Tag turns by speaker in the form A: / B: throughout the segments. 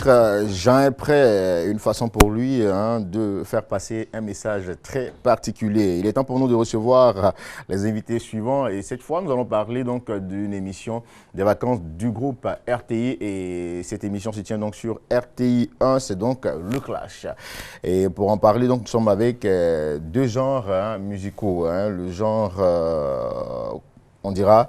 A: Maître Jean est prêt, une façon pour lui de faire passer un message très particulier. Il est temps pour nous de recevoir les invités suivants et cette fois nous allons parler donc d'une émission des vacances du groupe RTI et cette émission se tient donc sur RTI 1, c'est donc le Clash. Et pour en parler donc nous sommes avec deux genres musicaux, le genre on dira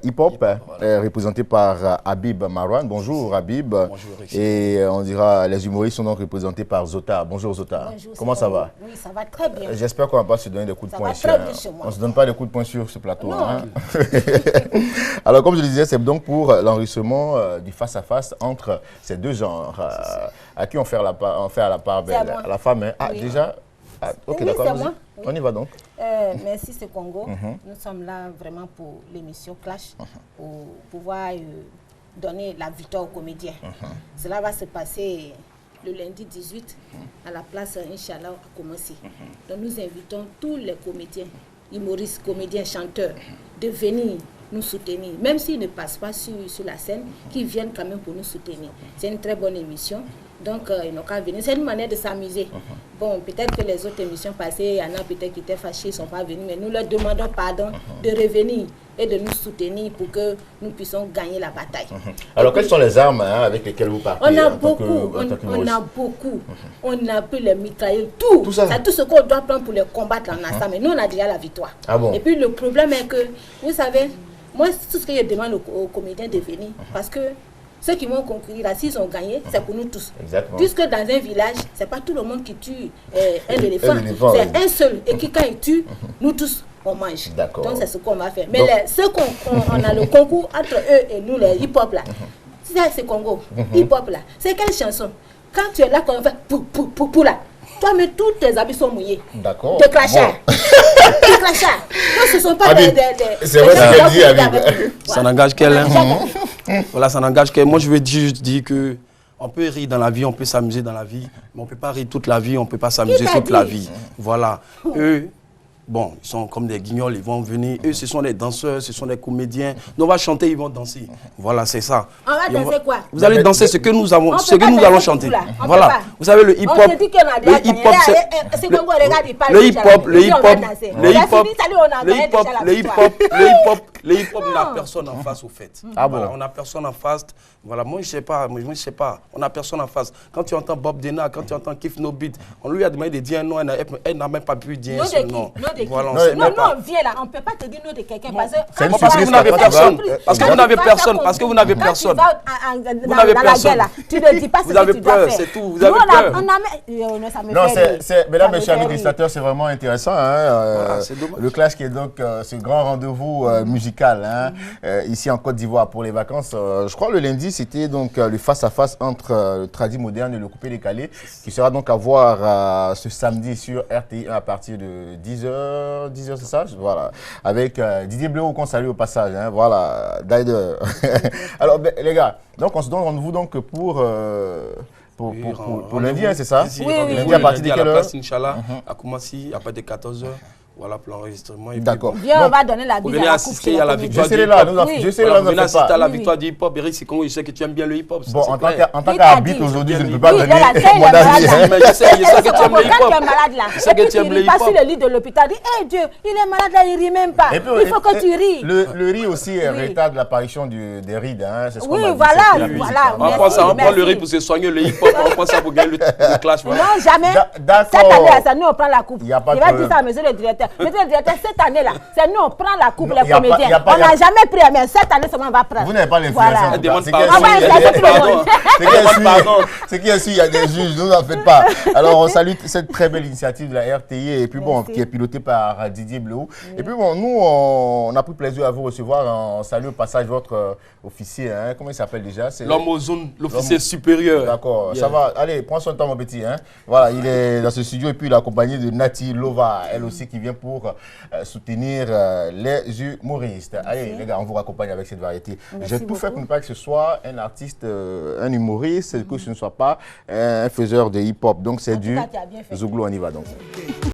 A: hip-hop, représenté par Habib Marwan. Bonjour Habib.
B: Bonjour.
A: Et on dira les humoristes sont donc représentés par Zota. Bonjour Zota.
C: Bonjour,
A: comment ça va?
C: Oui, ça va très bien.
A: J'espère qu'on ne va pas se donner des coups de poing ici. On ne se donne pas des coups de poing sur ce plateau. Alors comme je le disais, c'est donc pour l'enregistrement du face-à--face entre ces deux genres. À qui on fait à la part belle? À la femme.
C: Oui.
A: Déjà ok,
C: oui,
A: d'accord.
C: c'est moi. Oui.
A: On y va donc.
C: Merci, c'est Congo. Nous sommes là vraiment pour l'émission Clash, pour pouvoir donner la victoire aux comédiens. Cela va se passer le lundi 18 à la place Inch'Allah à Koumassi. Donc nous invitons tous les comédiens, humoristes, comédiens, chanteurs, de venir nous soutenir. Même s'ils ne passent pas sur la scène, qu'ils viennent quand même pour nous soutenir. C'est une très bonne émission. Donc, ils n'ont qu'à venir. C'est une manière de s'amuser. Bon, peut-être que les autres émissions passées, il y en a peut-être qui étaient fâchés, ils ne sont pas venus, mais nous leur demandons pardon de revenir et de nous soutenir pour que nous puissions gagner la bataille.
A: Alors, quelles sont les armes avec lesquelles vous partez?
C: On a beaucoup, on a pris les mitrailleurs, tout ça. C'est tout ce qu'on doit prendre pour les combattre en ensemble. Mais nous, on a déjà la victoire.
A: Ah bon?
C: Et puis, le problème est que, vous savez, moi, tout ce que je demande aux comédiens de venir, parce que ceux qui vont concourir là, s'ils ont gagné, c'est pour nous tous.
A: Exactement.
C: Puisque dans un village, ce n'est pas tout le monde qui tue un éléphant. C'est un seul. Et qui, quand il tue, nous tous, on mange. Donc, c'est ce qu'on va faire. Mais ceux qu'on a le concours entre eux et nous, les hip-hop là, c'est Congo. Hip-hop là, c'est quelle chanson? Quand tu es là, quand on fait pou là, toi, mais tous tes habits sont mouillés.
A: D'accord.
C: De crachats. De crachats. Donc, ce ne sont pas des
A: c'est vrai ce qu'elle dit, Habib.
B: Ça n'engage qu'elle. Voilà, ça n'engage qu'elle. Moi, je veux juste dire que on peut rire dans la vie, on peut s'amuser dans la vie, mais on ne peut pas rire toute la vie, on ne peut pas s'amuser toute la vie. Voilà. Eux, bon, ils sont comme des guignols, ils vont venir. Eux, ce sont des danseurs, ce sont des comédiens. Nous, on va chanter, ils vont danser. Voilà, c'est ça.
C: On va danser quoi?
B: Vous allez danser ce que nous avons, ce que nous allons chanter. Voilà. Vous savez, le hip-hop, le hip-hop, c'est le hip-hop n'a personne en face au fait. Voilà, on n'a personne en face. Voilà, moi je sais pas, on n'a personne en face. Quand tu entends Bob Dena, quand tu entends Kif No Beat, on lui a demandé de dire un nom, elle n'a même pas pu dire un nom. Voilà,
C: non, viens là, on ne peut pas te dire nom de quelqu'un parce
B: que vous n'avez personne. Parce que vous n'avez personne. Parce que vous n'avez personne. Vous n'avez personne.
C: Tu ne dis pas ce que tu dois faire.
B: C'est tout. Vous avez peur.
A: Non, mesdames, mes chers administrateurs, c'est vraiment intéressant. Le Clash qui est donc ce grand rendez-vous musical ici en Côte d'Ivoire pour les vacances. Je crois le lundi, c'était donc le face-à-face entre le tradi moderne et le coupé décalé qui sera donc à voir ce samedi sur RTI 1 à partir de 10h, c'est ça? Voilà. Avec Didier Bleu qu'on salue au passage. Voilà. D'ailleurs. Alors, les gars, donc on se donne rendez-vous donc pour lundi, c'est ça?
B: Oui.
A: Lundi à partir de quelle heure?
B: Inch'Allah, à Koumassi, à partir de 14h. Voilà pour l'enregistrement.
A: D'accord.
C: Viens, on va donner la bise à la coupe.
B: À la victoire du
A: je serai là,
B: venez assister à la victoire du hip-hop. Eric Sikongo, je sais que tu aimes bien le hip-hop.
A: Bon, en tant qu'arbitre aujourd'hui, je ne peux pas donner
B: mon avis. Je sais que tu aimes le hip-hop.
C: Je sais que tu aimes le hip-hop. Pas sur le lit de l'hôpital, dis, hé Dieu, il est malade là, il rit même pas. Il faut que tu ris.
A: Le riz aussi retarde l'apparition des rides.
C: Oui, voilà.
B: On prend le riz pour se soigner le hip-hop. On prend ça pour gagner le Clash.
C: Non, jamais. Cette année, nous, on prend la coupe. Il va dire ça à monsieur le directeur. Monsieur le directeur, cette année-là, c'est nous, on prend la coupe, les comédiens. On n'a jamais pris, mais cette année, seulement on va prendre.
A: Vous n'avez pas l'influence.
B: Demande
A: C'est qu'il y a su, il y a des juges, vous n'en faites pas. Alors, on salue cette très belle initiative de la RTI et puis bon, qui est pilotée par Didier Bleu. Et puis bon, nous, on a pris plaisir à vous recevoir. On salue au passage votre officier. Comment il s'appelle déjà?
B: L'homme aux zones, l'officier supérieur.
A: D'accord, ça va. Allez, prends son temps, mon petit. Voilà, il est dans ce studio et puis il est accompagné de Nati Lova, elle aussi qui vient pour soutenir les humoristes. Allez, les gars, on vous raccompagne avec cette variété. J'ai tout fait pour ne pas que ce soit un artiste, un humoriste, que ce ne soit pas un faiseur de hip-hop. Donc, c'est du Zouglou, on y va donc.